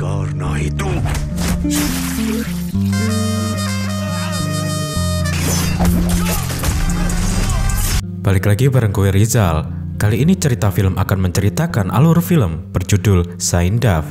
Karena itu. Balik lagi bareng gue Rizal. Kali ini cerita film akan menceritakan alur film berjudul Saindaf.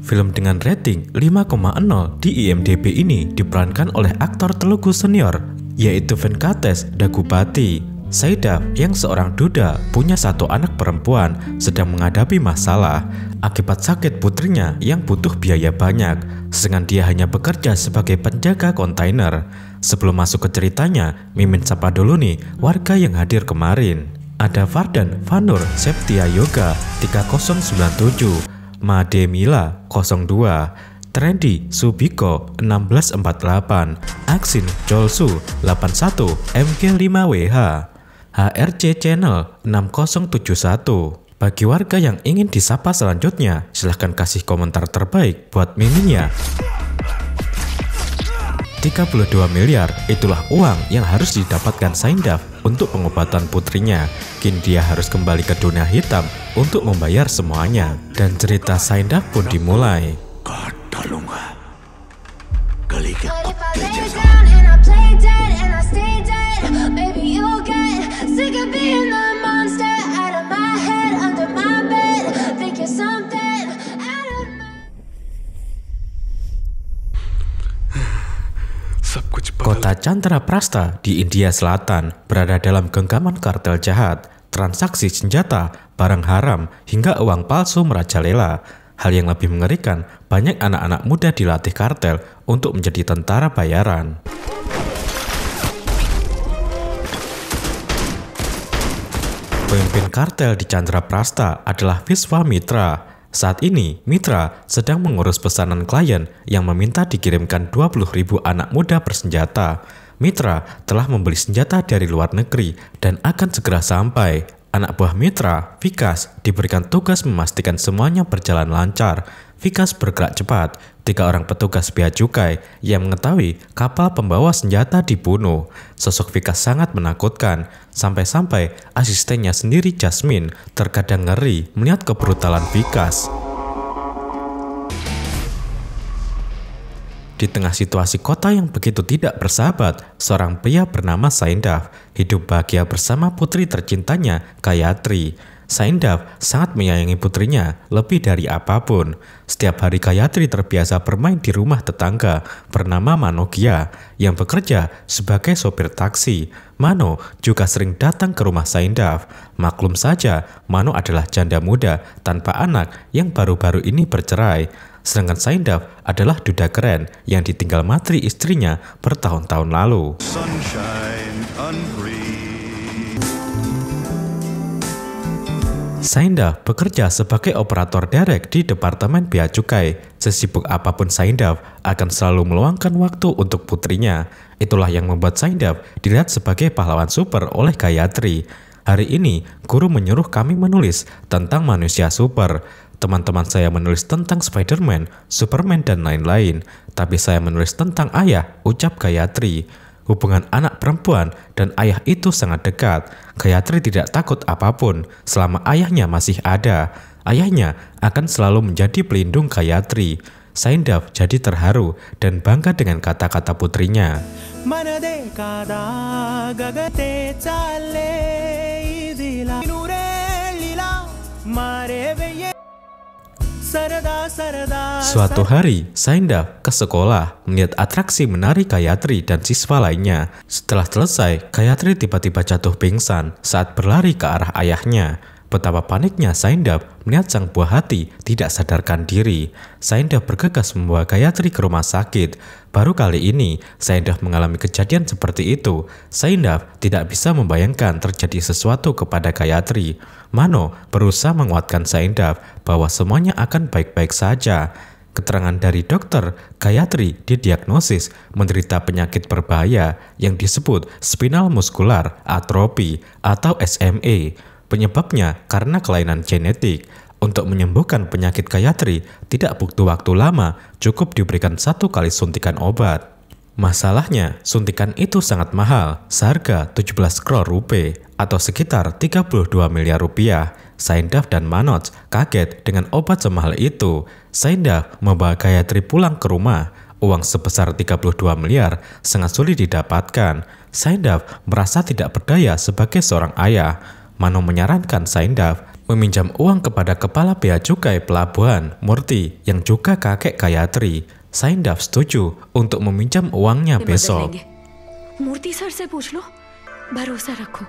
Film dengan rating 5,0 di IMDb ini diperankan oleh aktor Telugu senior, yaitu Venkatesh Dagubati. Saindaf yang seorang duda punya satu anak perempuan sedang menghadapi masalah akibat sakit putrinya yang butuh biaya banyak, sedangkan dia hanya bekerja sebagai penjaga kontainer. Sebelum masuk ke ceritanya, Mimin sapa dulu nih warga yang hadir kemarin. Ada Fardan Vanur Septia Yoga 3097, Mademila 02, Trendy Subiko 1648, Aksin Jolsu 81, MG5WH, HRC Channel 6071. Bagi warga yang ingin disapa selanjutnya, silahkan kasih komentar terbaik buat Miminnya. 32 miliar itulah uang yang harus didapatkan Saindaf untuk pengobatan putrinya. Kini dia harus kembali ke dunia hitam untuk membayar semuanya. Dan cerita Saindaf pun dimulai. Kota Chandraprastha di India Selatan berada dalam genggaman kartel jahat, transaksi senjata, barang haram, hingga uang palsu merajalela. Hal yang lebih mengerikan, banyak anak-anak muda dilatih kartel untuk menjadi tentara bayaran. Pemimpin kartel di Chandraprastha adalah Viswamitra. Saat ini, Mitra sedang mengurus pesanan klien yang meminta dikirimkan 20.000 anak muda bersenjata. Mitra telah membeli senjata dari luar negeri dan akan segera sampai. Anak buah Mitra, Vikas, diberikan tugas memastikan semuanya berjalan lancar. Vikas bergerak cepat. 3 orang petugas bea cukai yang mengetahui kapal pembawa senjata dibunuh. Sosok Vikas sangat menakutkan, sampai-sampai asistennya sendiri Jasmine terkadang ngeri melihat kebrutalan Vikas. Di tengah situasi kota yang begitu tidak bersahabat, seorang pria bernama Saindaf hidup bahagia bersama putri tercintanya, Gayatri. Saindaf sangat menyayangi putrinya lebih dari apapun. Setiap hari Gayatri terbiasa bermain di rumah tetangga bernama Manogia yang bekerja sebagai sopir taksi. Mano juga sering datang ke rumah Saindaf. Maklum saja, Mano adalah janda muda tanpa anak yang baru-baru ini bercerai. Sedangkan Saindaf adalah duda keren yang ditinggal mati istrinya bertahun-tahun lalu. Saindaf bekerja sebagai operator derek di Departemen Bea Cukai. Sesibuk apapun Saindaf akan selalu meluangkan waktu untuk putrinya. Itulah yang membuat Saindaf dilihat sebagai pahlawan super oleh Gayatri. Hari ini, guru menyuruh kami menulis tentang manusia super. Teman-teman saya menulis tentang Spider-Man, Superman, dan lain-lain. Tapi saya menulis tentang ayah, ucap Gayatri. Hubungan anak perempuan dan ayah itu sangat dekat. Gayatri tidak takut apapun selama ayahnya masih ada. Ayahnya akan selalu menjadi pelindung Gayatri. Saindaf jadi terharu dan bangga dengan kata-kata putrinya. Suatu hari, Saindaf ke sekolah melihat atraksi menari Gayatri dan siswa lainnya. Setelah selesai, Gayatri tiba-tiba jatuh pingsan saat berlari ke arah ayahnya. Betapa paniknya Saindaf melihat sang buah hati tidak sadarkan diri. Saindaf bergegas membawa Gayatri ke rumah sakit. Baru kali ini, Saindaf mengalami kejadian seperti itu. Saindaf tidak bisa membayangkan terjadi sesuatu kepada Gayatri. Mano berusaha menguatkan Saindaf bahwa semuanya akan baik-baik saja. Keterangan dari dokter, Gayatri didiagnosis menderita penyakit berbahaya yang disebut spinal muscular atrophy atau SMA. Penyebabnya karena kelainan genetik. Untuk menyembuhkan penyakit Gayatri tidak butuh waktu lama, cukup diberikan 1 kali suntikan obat. Masalahnya, suntikan itu sangat mahal, seharga 17 crore rupiah atau sekitar 32 miliar rupiah. Saindav dan Manoj kaget dengan obat semahal itu. Saindav membawa Gayatri pulang ke rumah. Uang sebesar 32 miliar sangat sulit didapatkan. Saindav merasa tidak berdaya sebagai seorang ayah. Mano menyarankan Saindav meminjam uang kepada kepala bea cukai pelabuhan, Murthy, yang juga kakek Gayatri. Saindav setuju untuk meminjam uangnya besok. Murthy sir se puch lo, bharosa rakho.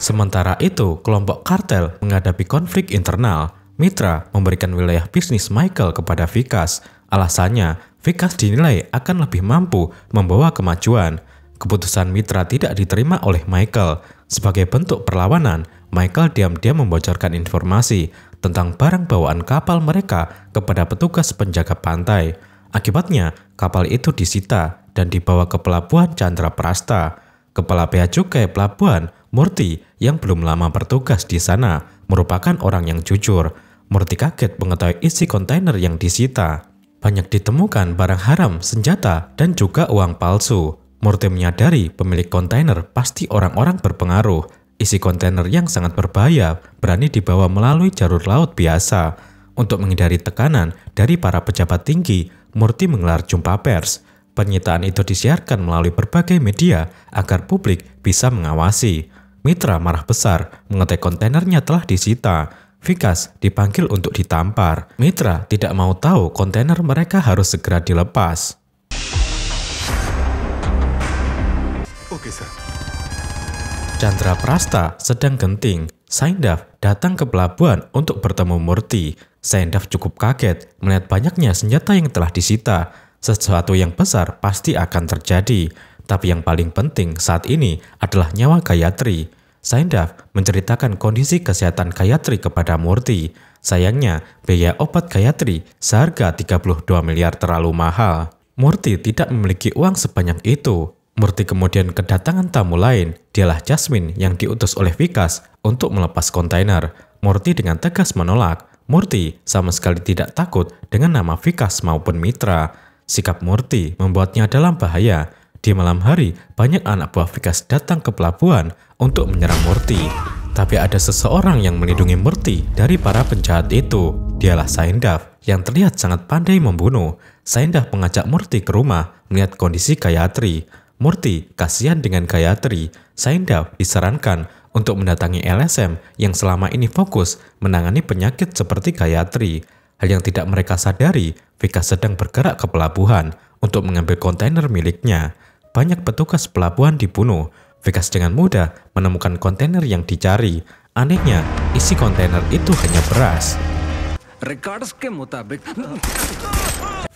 Sementara itu, kelompok kartel menghadapi konflik internal. Mitra memberikan wilayah bisnis Michael kepada Vikas. Alasannya, Vikas dinilai akan lebih mampu membawa kemajuan. Keputusan Mitra tidak diterima oleh Michael. Sebagai bentuk perlawanan, Michael diam-diam membocorkan informasi tentang barang bawaan kapal mereka kepada petugas penjaga pantai. Akibatnya, kapal itu disita dan dibawa ke pelabuhan Chandraprastha. Kepala bea cukai pelabuhan, Murthy, yang belum lama bertugas di sana, merupakan orang yang jujur. Murthy kaget mengetahui isi kontainer yang disita. Banyak ditemukan barang haram, senjata, dan juga uang palsu. Murthy menyadari pemilik kontainer pasti orang-orang berpengaruh. Isi kontainer yang sangat berbahaya berani dibawa melalui jalur laut biasa. Untuk menghindari tekanan dari para pejabat tinggi, Murthy menggelar jumpa pers. Penyitaan itu disiarkan melalui berbagai media agar publik bisa mengawasi. Mitra marah besar mengetahui kontainernya telah disita. Vikas dipanggil untuk ditampar. Mitra tidak mau tahu kontainer mereka harus segera dilepas. Oke, sir. Chandraprastha sedang genting. Saindav datang ke pelabuhan untuk bertemu Murthy. Saindav cukup kaget melihat banyaknya senjata yang telah disita. Sesuatu yang besar pasti akan terjadi. Tapi yang paling penting saat ini adalah nyawa Gayatri. Saindav menceritakan kondisi kesehatan Gayatri kepada Murthy. Sayangnya, biaya obat Gayatri seharga 32 miliar terlalu mahal. Murthy tidak memiliki uang sebanyak itu. Murthy kemudian kedatangan tamu lain. Dialah Jasmine yang diutus oleh Vikas untuk melepas kontainer. Murthy dengan tegas menolak. Murthy sama sekali tidak takut dengan nama Vikas maupun Mitra. Sikap Murthy membuatnya dalam bahaya. Di malam hari, banyak anak buah Vikas datang ke pelabuhan untuk menyerang Murthy. Tapi ada seseorang yang melindungi Murthy dari para penjahat itu. Dialah Saindav yang terlihat sangat pandai membunuh. Saindav mengajak Murthy ke rumah melihat kondisi Gayatri. Murthy kasihan dengan Gayatri. Saindav disarankan untuk mendatangi LSM yang selama ini fokus menangani penyakit seperti Gayatri. Hal yang tidak mereka sadari, Vikas sedang bergerak ke pelabuhan untuk mengambil kontainer miliknya. Banyak petugas pelabuhan dibunuh. Vikas dengan mudah menemukan kontainer yang dicari. Anehnya, isi kontainer itu hanya beras.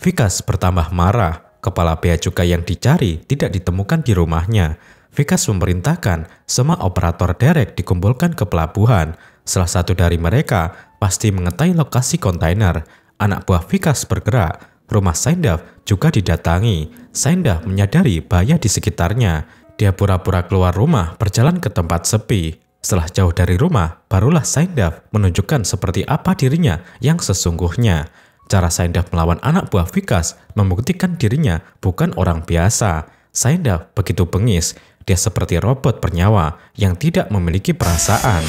Vikas bertambah marah. Kepala bea cukai yang dicari tidak ditemukan di rumahnya. Vikas memerintahkan semua operator derek dikumpulkan ke pelabuhan. Salah satu dari mereka pasti mengetahui lokasi kontainer. Anak buah Vikas bergerak. Rumah Saindav juga didatangi. Saindav menyadari bahaya di sekitarnya. Dia pura-pura keluar rumah berjalan ke tempat sepi. Setelah jauh dari rumah, barulah Saindav menunjukkan seperti apa dirinya yang sesungguhnya. Cara Saindav melawan anak buah Vikas membuktikan dirinya bukan orang biasa. Saindav begitu bengis. Dia seperti robot bernyawa yang tidak memiliki perasaan.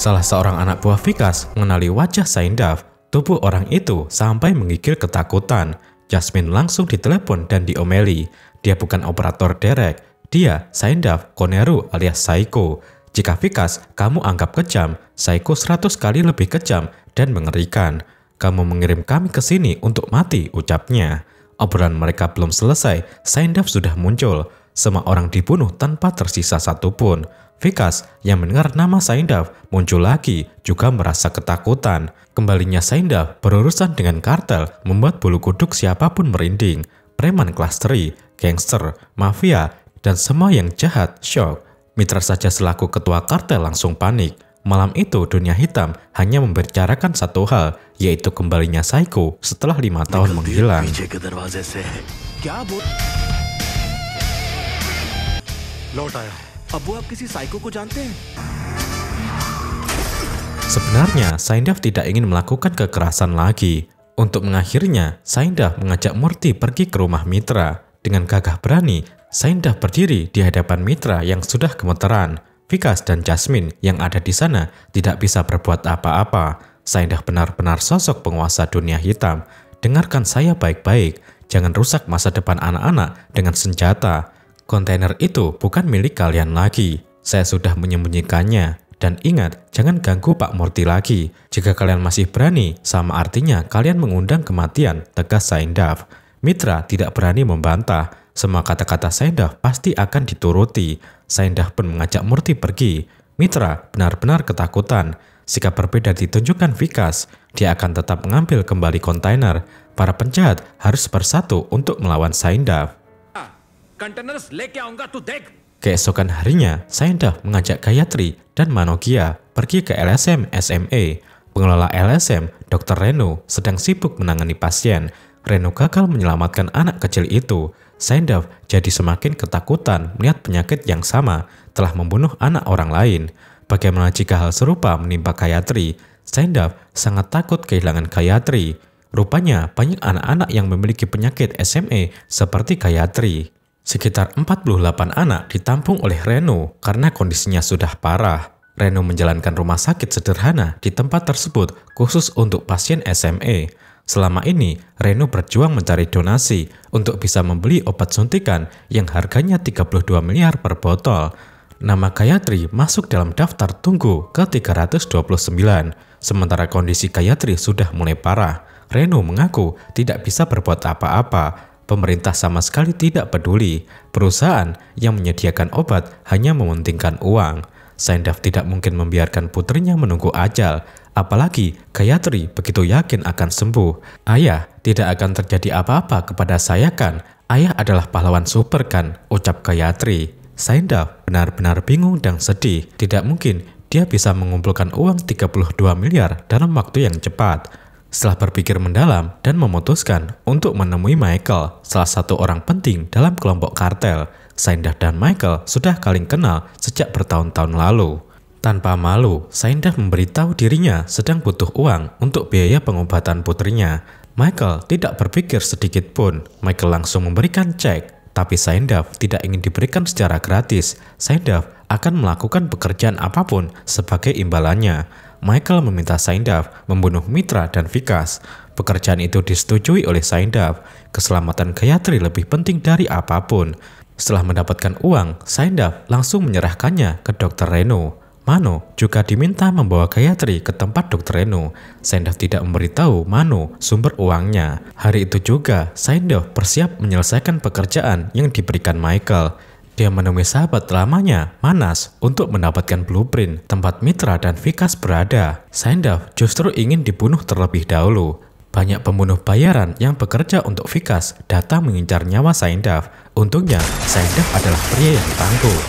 Salah seorang anak buah Vikas mengenali wajah Saindav. Tubuh orang itu sampai menggigil ketakutan. Jasmine langsung ditelepon dan diomeli. Dia bukan operator derek. Dia Saindav Koneru alias Psycho. Jika Vikas kamu anggap kejam, Psycho 100 kali lebih kejam dan mengerikan. Kamu mengirim kami ke sini untuk mati, ucapnya. Obrolan mereka belum selesai, Saindav sudah muncul. Semua orang dibunuh tanpa tersisa satupun. Vikas yang mendengar nama Saindaf muncul lagi juga merasa ketakutan. Kembalinya Saindaf berurusan dengan kartel membuat bulu kuduk siapapun merinding. Preman kelas 3, gangster, mafia, dan semua yang jahat syok. Mitra saja selaku ketua kartel langsung panik. Malam itu dunia hitam hanya membicarakan satu hal, yaitu kembalinya Psycho setelah 5 tahun menghilang. लौट आया। अब वो आप किसी साइको को जानते हैं? Sebenarnya, Saindaf tidak ingin melakukan kekerasan lagi. Untuk mengakhirinya, Saindaf mengajak Murti pergi ke rumah Mitra. Dengan gagah berani, Saindaf berdiri di hadapan Mitra yang sudah gemeteran. Vikas dan Jasmine yang ada di sana tidak bisa berbuat apa-apa. Saindaf benar-benar sosok penguasa dunia hitam. Dengarkan saya baik-baik, jangan rusak masa depan anak-anak dengan senjata. Kontainer itu bukan milik kalian lagi. Saya sudah menyembunyikannya. Dan ingat, jangan ganggu Pak Murti lagi. Jika kalian masih berani, sama artinya kalian mengundang kematian, tegas Saindaf. Mitra tidak berani membantah. Semua kata-kata Saindaf pasti akan dituruti. Saindaf pun mengajak Murti pergi. Mitra benar-benar ketakutan. Sikap berbeda ditunjukkan Vikas. Dia akan tetap mengambil kembali kontainer. Para penjahat harus bersatu untuk melawan Saindaf. Containers लेके आऊंगा तू देख। Keesokan harinya, Saindaf mengajak Gayatri dan Manokia pergi ke LSM SMA. Pengelola LSM, Dr. Reno, sedang sibuk menangani pasien. Reno gagal menyelamatkan anak kecil itu. Saindaf jadi semakin ketakutan melihat penyakit yang sama telah membunuh anak orang lain. Bagaimana jika hal serupa menimpa Gayatri? Saindaf sangat takut kehilangan Gayatri. Rupanya banyak anak-anak yang memiliki penyakit SMA seperti Gayatri. Sekitar 48 anak ditampung oleh Reno karena kondisinya sudah parah. Reno menjalankan rumah sakit sederhana di tempat tersebut khusus untuk pasien SMA. Selama ini, Reno berjuang mencari donasi untuk bisa membeli obat suntikan yang harganya 32 miliar per botol. Nama Gayatri masuk dalam daftar tunggu ke 329. Sementara kondisi Gayatri sudah mulai parah. Reno mengaku tidak bisa berbuat apa-apa. Pemerintah sama sekali tidak peduli. Perusahaan yang menyediakan obat hanya mementingkan uang. Saindaf tidak mungkin membiarkan putrinya menunggu ajal. Apalagi Gayatri begitu yakin akan sembuh. Ayah, tidak akan terjadi apa-apa kepada saya kan? Ayah adalah pahlawan super kan? Ucap Gayatri. Saindaf benar-benar bingung dan sedih. Tidak mungkin dia bisa mengumpulkan uang 32 miliar dalam waktu yang cepat. Setelah berpikir mendalam dan memutuskan untuk menemui Michael, salah satu orang penting dalam kelompok kartel, Saindaf dan Michael sudah saling kenal sejak bertahun-tahun lalu. Tanpa malu, Saindaf memberitahu dirinya sedang butuh uang untuk biaya pengobatan putrinya. Michael tidak berpikir sedikit pun. Michael langsung memberikan cek, tapi Saindaf tidak ingin diberikan secara gratis. Saindaf akan melakukan pekerjaan apapun sebagai imbalannya. Michael meminta Saindaf membunuh Mitra dan Vikas. Pekerjaan itu disetujui oleh Saindaf. Keselamatan Gayatri lebih penting dari apapun. Setelah mendapatkan uang, Saindaf langsung menyerahkannya ke Dr. Reno. Mano juga diminta membawa Gayatri ke tempat Dr. Reno. Saindaf tidak memberitahu Mano sumber uangnya. Hari itu juga, Saindaf bersiap menyelesaikan pekerjaan yang diberikan Michael. Dia menemui sahabat lamanya, Manas, untuk mendapatkan blueprint tempat Mitra dan Vikas berada. Saindaf justru ingin dibunuh terlebih dahulu. Banyak pembunuh bayaran yang bekerja untuk Vikas datang mengincar nyawa Saindaf. Untungnya, Saindaf adalah pria yang tangguh.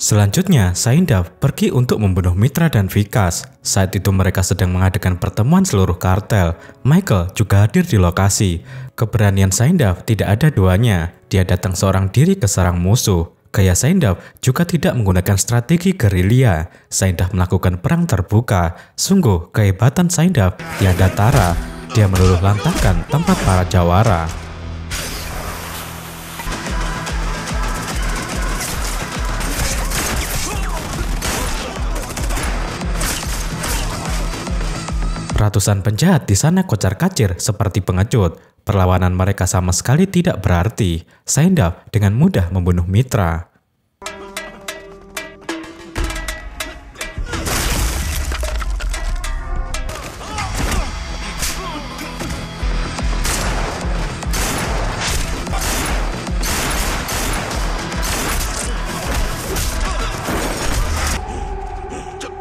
Selanjutnya, Saindaf pergi untuk membunuh Mitra dan Vikas. Saat itu mereka sedang mengadakan pertemuan seluruh kartel. Michael juga hadir di lokasi. Keberanian Saindaf tidak ada duanya. Dia datang seorang diri ke sarang musuh. Gaya Saindaf juga tidak menggunakan strategi gerilya. Saindaf melakukan perang terbuka. Sungguh, kehebatan Saindaf tiada tara. Dia meluluh lantakkan tempat para jawara. Ratusan penjahat di sana kocar-kacir seperti pengecut. Perlawanan mereka sama sekali tidak berarti. Saindaf dengan mudah membunuh Mitra.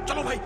चलो भाई।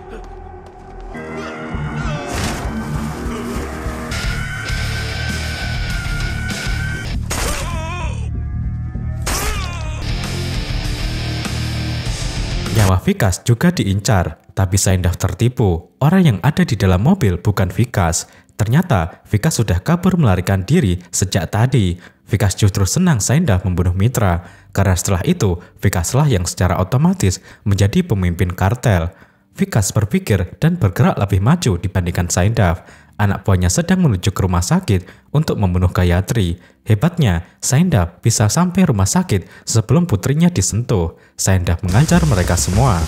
Nyawa Vikas juga diincar, tapi Saindaf tertipu. Orang yang ada di dalam mobil bukan Vikas. Ternyata Vikas sudah kabur melarikan diri sejak tadi. Vikas justru senang Saindaf membunuh Mitra, karena setelah itu Vikaslah yang secara otomatis menjadi pemimpin kartel. Vikas berpikir dan bergerak lebih maju dibandingkan Saindaf. Anak buahnya sedang menuju ke rumah sakit untuk membunuh Gayatri. Hebatnya, Saindaf bisa sampai rumah sakit sebelum putrinya disentuh. Saindaf mengajar mereka semua.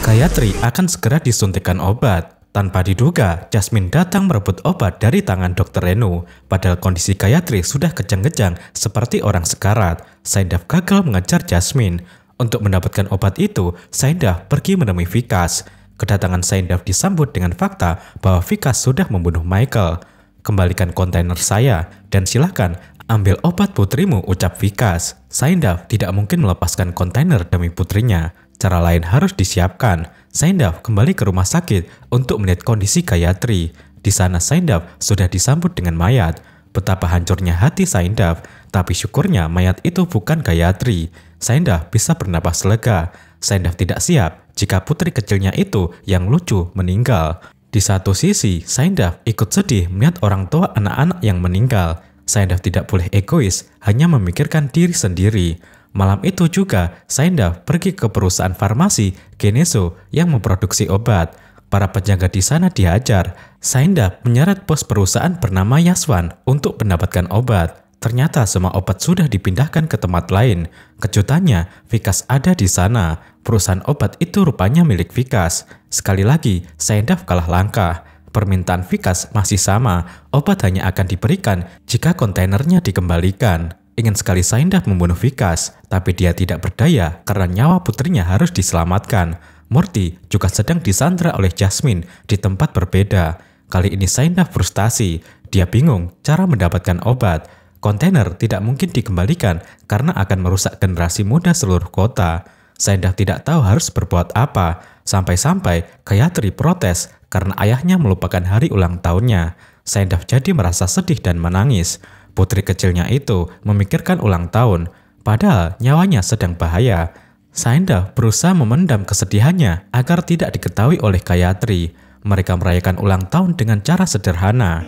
Gayatri akan segera disuntikkan obat. Tanpa diduga, Jasmine datang merebut obat dari tangan Dr. Renu. Padahal kondisi Gayatri sudah kejang-kejang seperti orang sekarat. Saindaf gagal mengejar Jasmine. Untuk mendapatkan obat itu, Saindaf pergi menemui Vikas. Kedatangan Saindaf disambut dengan fakta bahwa Vikas sudah membunuh Michael. Kembalikan kontainer saya dan silakan ambil obat putrimu, ucap Vikas. Saindaf tidak mungkin melepaskan kontainer demi putrinya. Cara lain harus disiapkan. Saindaf kembali ke rumah sakit untuk melihat kondisi Gayatri. Di sana Saindaf sudah disambut dengan mayat. Betapa hancurnya hati Saindaf, tapi syukurnya mayat itu bukan Gayatri. Saindaf bisa bernapas lega. Saindaf tidak siap jika putri kecilnya itu yang lucu meninggal. Di satu sisi, Saindaf ikut sedih melihat orang tua anak-anak yang meninggal. Saindaf tidak boleh egois, hanya memikirkan diri sendiri. Malam itu juga, Saindaf pergi ke perusahaan farmasi Geneso yang memproduksi obat. Para penjaga di sana dihajar. Saindaf menyeret bos perusahaan bernama Yaswan untuk mendapatkan obat. Ternyata semua obat sudah dipindahkan ke tempat lain. Kejutannya, Vikas ada di sana. Perusahaan obat itu rupanya milik Vikas. Sekali lagi, Saindaf kalah langkah. Permintaan Vikas masih sama. Obat hanya akan diberikan jika kontainernya dikembalikan. Ingin sekali Saindaf membunuh Vikas, tapi dia tidak berdaya karena nyawa putrinya harus diselamatkan. Murti juga sedang disandra oleh Jasmine di tempat berbeda. Kali ini Saindaf frustasi. Dia bingung cara mendapatkan obat. Kontainer tidak mungkin dikembalikan karena akan merusak generasi muda seluruh kota. Saindaf tidak tahu harus berbuat apa. Sampai-sampai Gayatri protes karena ayahnya melupakan hari ulang tahunnya. Saindaf jadi merasa sedih dan menangis. Putri kecilnya itu memikirkan ulang tahun, padahal nyawanya sedang bahaya. Saindaf berusaha memendam kesedihannya agar tidak diketahui oleh Gayatri. Mereka merayakan ulang tahun dengan cara sederhana.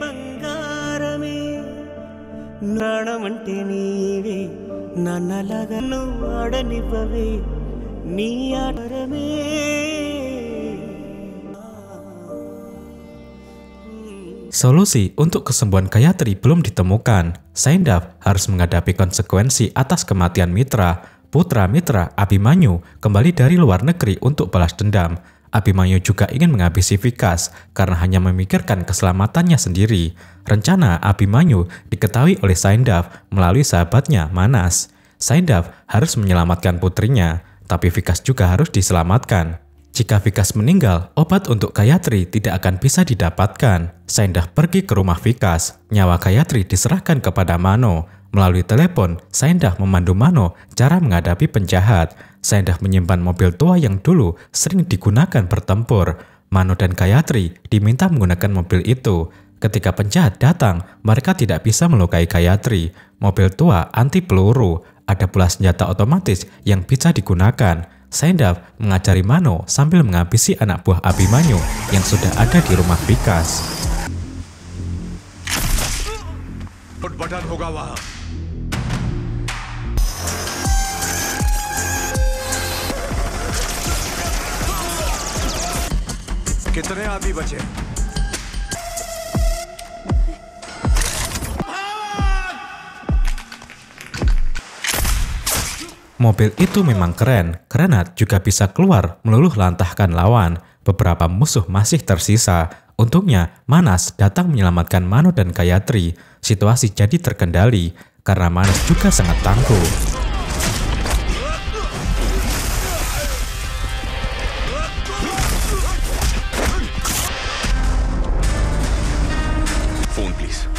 Solusi untuk kesembuhan Gayatri belum ditemukan. Saindaf harus menghadapi konsekuensi atas kematian Mitra. Putra Mitra, Abhimanyu, kembali dari luar negeri untuk balas dendam. Abhimanyu juga ingin menghabisi Vikas karena hanya memikirkan keselamatannya sendiri. Rencana Abhimanyu diketahui oleh Saindaf melalui sahabatnya Manas. Saindaf harus menyelamatkan putrinya, tapi Vikas juga harus diselamatkan. Jika Vikas meninggal, obat untuk Gayatri tidak akan bisa didapatkan. Saindaf pergi ke rumah Vikas. Nyawa Gayatri diserahkan kepada Mano. Melalui telepon, Saindaf memandu Mano cara menghadapi penjahat. Saindaf menyimpan mobil tua yang dulu sering digunakan bertempur. Mano dan Gayatri diminta menggunakan mobil itu. Ketika penjahat datang, mereka tidak bisa melukai Gayatri. Mobil tua anti peluru. Ada pula senjata otomatis yang bisa digunakan. Saindaf mengajari Mano sambil menghabisi anak buah Abhimanyu yang sudah ada di rumah Vikas. Button होगा वहां। कितने आदमी बचे? Mobil itu memang keren, granat juga bisa keluar meluluh lantahkan lawan. Beberapa musuh masih tersisa. Untungnya, Manas datang menyelamatkan Mano dan Gayatri. Situasi jadi terkendali, karena Manas juga sangat tangguh. Phone please.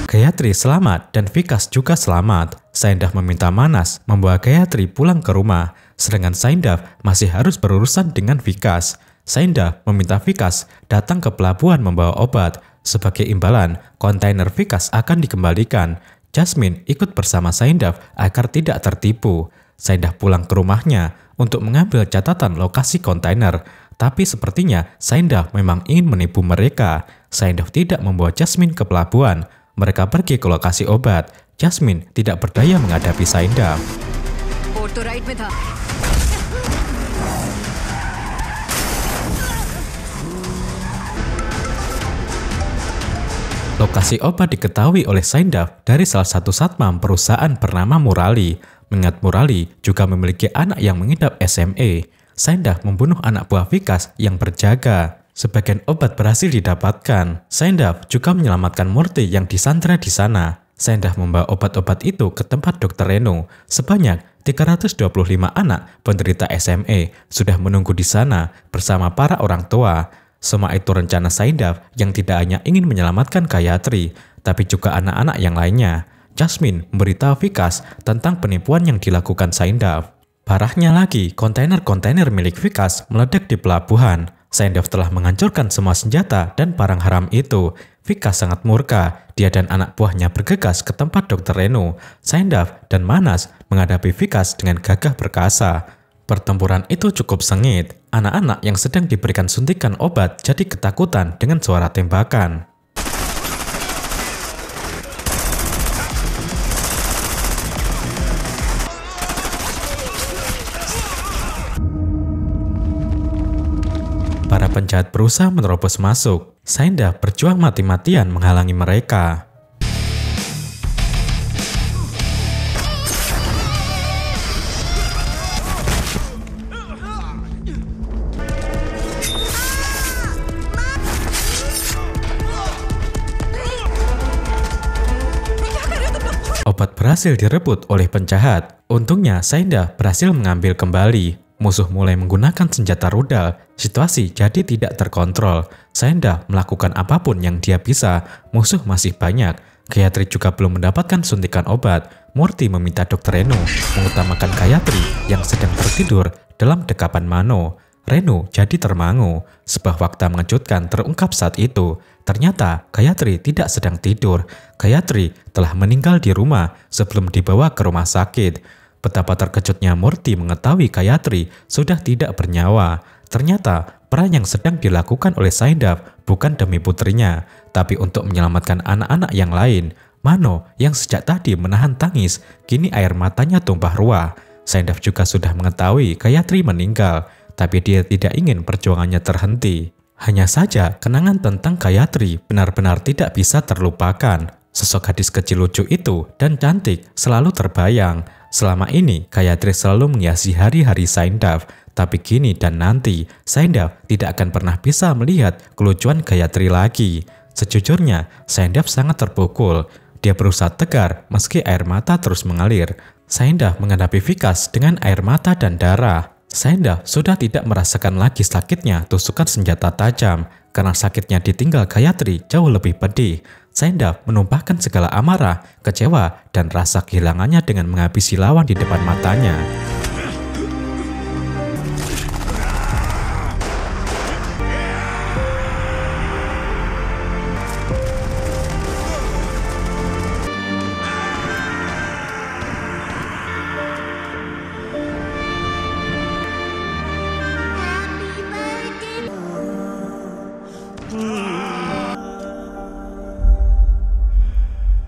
Gayatri selamat dan Vikas juga selamat. Saindav meminta Manas membawa Gayatri pulang ke rumah, sedangkan Saindav masih harus berurusan dengan Vikas. Saindav meminta Vikas datang ke pelabuhan membawa obat. Sebagai imbalan, kontainer Vikas akan dikembalikan. Jasmine ikut bersama Saindav agar tidak tertipu. Saindav pulang ke rumahnya untuk mengambil catatan lokasi kontainer. Tapi sepertinya Saindav memang ingin menipu mereka. Saindav tidak membawa Jasmine ke pelabuhan. Mereka pergi ke lokasi obat. Jasmine tidak berdaya menghadapi Saindav. Lokasi obat diketahui oleh Saindav dari salah satu satpam perusahaan bernama Murali. Mengingat Murali juga memiliki anak yang mengidap SMA. Saindav membunuh anak buah Vikas yang berjaga. Sebagian obat berhasil didapatkan. Saindav juga menyelamatkan Murti yang disandra di sana. Saindav membawa obat-obat itu ke tempat Dr. Renu. Sebanyak 325 anak penderita SMA sudah menunggu di sana bersama para orang tua. Semua itu rencana Saindav yang tidak hanya ingin menyelamatkan Gayatri, tapi juga anak-anak yang lainnya. Jasmine memberitahu Vikas tentang penipuan yang dilakukan Saindav. Parahnya lagi, kontainer-kontainer milik Vikas meledak di pelabuhan. Saindav telah menghancurkan semua senjata dan barang haram itu. Vikas sangat murka. Dia dan anak buahnya bergegas ke tempat Dr. Renu. Saindav dan Manas menghadapi Vikas dengan gagah perkasa. Pertempuran itu cukup sengit. Anak-anak yang sedang diberikan suntikan obat jadi ketakutan dengan suara tembakan. Para penjahat berusaha menerobos masuk. Saindav berjuang mati-matian menghalangi mereka. Obat berhasil direbut oleh penjahat. Untungnya Saindav berhasil mengambil kembali. Musuh mulai menggunakan senjata rudal. Situasi jadi tidak terkontrol. Saindav melakukan apapun yang dia bisa. Musuh masih banyak. Gayatri juga belum mendapatkan suntikan obat. Murti meminta Dr. Renu mengutamakan Gayatri yang sedang tertidur dalam dekapan Mano. Renu jadi termangu. Sebuah fakta mengejutkan terungkap saat itu. Ternyata Gayatri tidak sedang tidur. Gayatri telah meninggal di rumah sebelum dibawa ke rumah sakit. Betapa terkejutnya Murti mengetahui Gayatri sudah tidak bernyawa. Ternyata peran yang sedang dilakukan oleh Saindav bukan demi putrinya, tapi untuk menyelamatkan anak-anak yang lain. Mano yang sejak tadi menahan tangis, kini air matanya tumpah ruah. Saindav juga sudah mengetahui Gayatri meninggal, tapi dia tidak ingin perjuangannya terhenti. Hanya saja kenangan tentang Gayatri benar-benar tidak bisa terlupakan. Sosok gadis kecil lucu itu dan cantik selalu terbayang. Selama ini Gayatri selalu menghiasi hari-hari Saindav, tapi kini dan nanti Saindav tidak akan pernah bisa melihat kelucuan Gayatri lagi. Sejujurnya Saindav sangat terpukul. Dia berusaha tegar meski air mata terus mengalir. Saindav menghadapi Vikas dengan air mata dan darah. Saindav sudah tidak merasakan lagi sakitnya tusukan senjata tajam. Karena sakitnya ditinggal Gayatri jauh lebih pedih. Saindav menumpahkan segala amarah, kecewa, dan rasa kehilangannya dengan menghabisi lawan di depan matanya.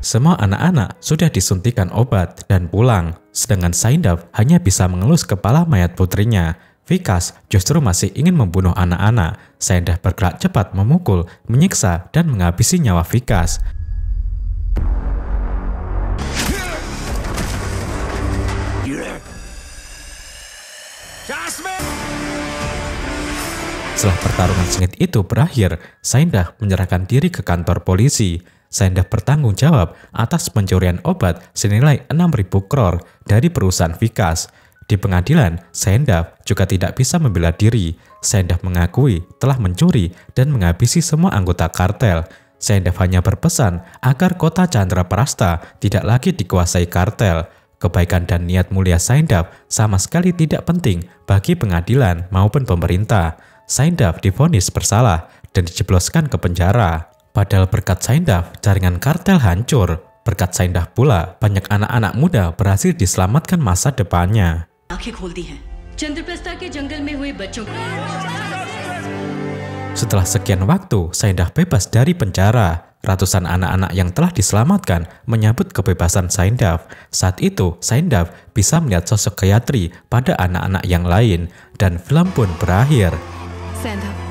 Semua anak-anak sudah disuntikan obat dan pulang, sedangkan Saindav hanya bisa mengelus kepala mayat putrinya. Vikas justru masih ingin membunuh anak-anak. Saindav bergerak cepat memukul, menyiksa, dan menghabisi nyawa Vikas. Setelah pertarungan sengit itu berakhir, Saindav menyerahkan diri ke kantor polisi. Saindav bertanggung jawab atas pencurian obat senilai 6.000 crore dari perusahaan Vikas. Di pengadilan, Saindav juga tidak bisa membela diri. Saindav mengakui telah mencuri dan menghabisi semua anggota kartel. Saindav hanya berpesan agar kota Chandraprastha tidak lagi dikuasai kartel. Kebaikan dan niat mulia Saindav sama sekali tidak penting bagi pengadilan maupun pemerintah. Saindav divonis bersalah dan dijebloskan ke penjara. Padahal berkat Saindav, jaringan kartel hancur. Berkat Saindav pula, banyak anak-anak muda berhasil diselamatkan masa depannya. Setelah sekian waktu, Saindav bebas dari penjara. Ratusan anak-anak yang telah diselamatkan menyambut kebebasan Saindav. Saat itu, Saindav bisa melihat sosok Gayatri pada anak-anak yang lain, dan film pun berakhir. Saindav,